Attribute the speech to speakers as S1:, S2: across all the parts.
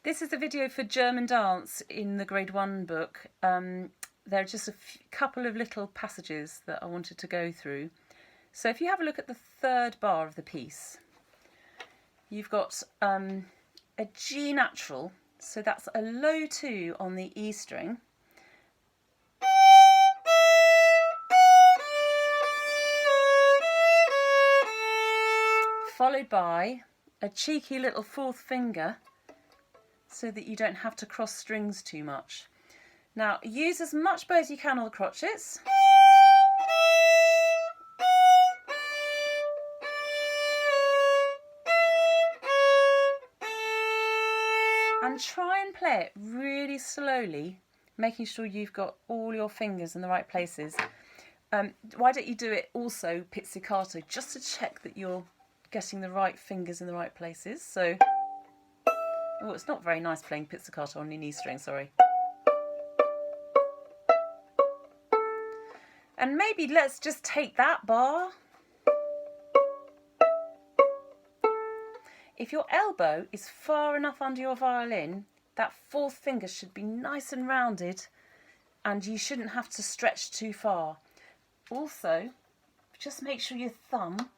S1: This is a video for German dance in the grade 1 book. There are just a couple of little passages that I wanted to go through. So if you have a look at the third bar of the piece, you've got a G natural, so that's a low 2 on the E string. Followed by a cheeky little fourth finger so that you don't have to cross strings too much. Now use as much bow as you can on the crotchets. And try and play it really slowly, making sure you've got all your fingers in the right places. Why don't you do it also pizzicato, just to check that you're getting the right fingers in the right places. So, oh, it's not very nice playing pizzicato on your E string, sorry. And maybe let's just take that bar. If your elbow is far enough under your violin, that fourth finger should be nice and rounded and you shouldn't have to stretch too far. Also, just make sure your thumb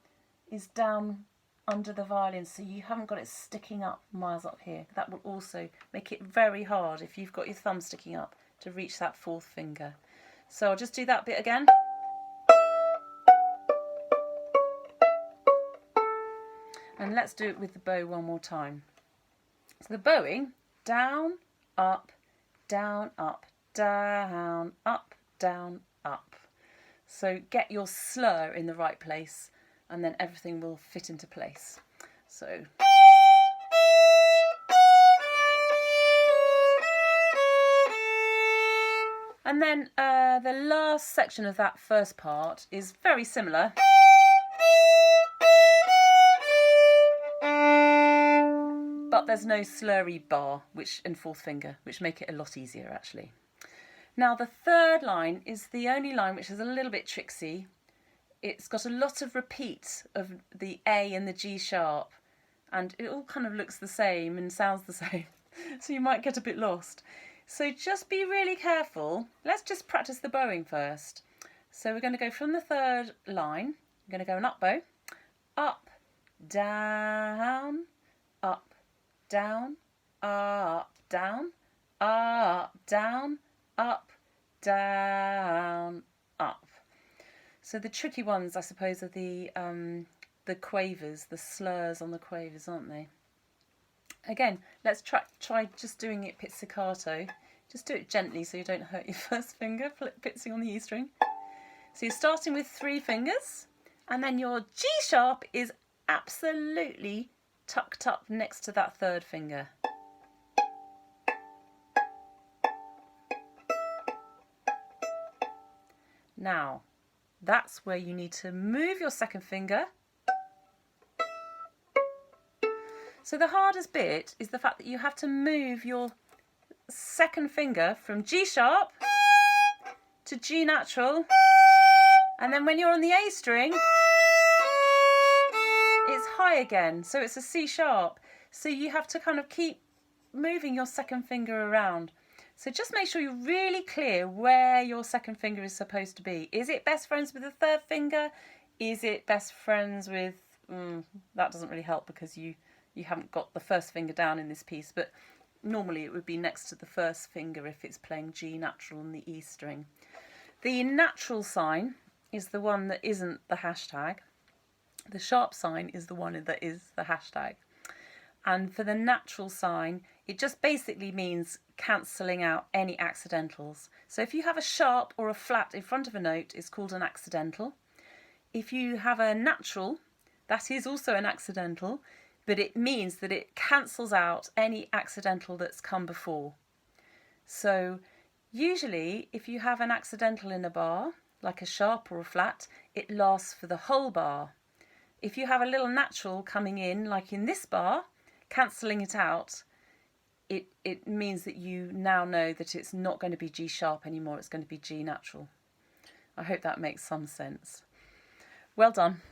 S1: is down under the violin so you haven't got it sticking up miles up here. That will also make it very hard if you've got your thumb sticking up to reach that fourth finger. So I'll just do that bit again. And let's do it with the bow one more time. So the bowing, down, up, down, up, down, up, down, up. So get your slur in the right place and then everything will fit into place. So. And then the last section of that first part is very similar. But there's no slurry bar and fourth finger, which make it a lot easier actually. Now the third line is the only line which is a little bit tricksy. It's got a lot of repeat of the A and the G sharp, and it all kind of looks the same and sounds the same, so you might get a bit lost. So just be really careful. Let's just practice the bowing first. So we're going to go from the third line. I'm going to go an up bow. Up, down, up, down, up, down, up, down, up, down, up. So the tricky ones, I suppose, are the quavers, the slurs on the quavers, aren't they? Again, let's try just doing it pizzicato. Just do it gently so you don't hurt your first finger, pizzing on the E string. So you're starting with 3 fingers, and then your G sharp is absolutely tucked up next to that third finger. Now, that's where you need to move your second finger. So the hardest bit is the fact that you have to move your second finger from G sharp to G natural, and then when you're on the A string, it's high again, so it's a C sharp. So you have to kind of keep moving your second finger around. So just make sure you're really clear where your second finger is supposed to be. Is it best friends with the third finger? Is it best friends with... that doesn't really help because you haven't got the first finger down in this piece, but normally it would be next to the first finger if it's playing G natural on the E string. The natural sign is the one that isn't the hashtag. The sharp sign is the one that is the hashtag. And for the natural sign, it just basically means cancelling out any accidentals. So if you have a sharp or a flat in front of a note, it's called an accidental. If you have a natural, that is also an accidental, but it means that it cancels out any accidental that's come before. So usually if you have an accidental in a bar, like a sharp or a flat, it lasts for the whole bar. If you have a little natural coming in, like in this bar, cancelling it out, it means that you now know that it's not going to be G sharp anymore, it's going to be G natural. I hope that makes some sense. Well done.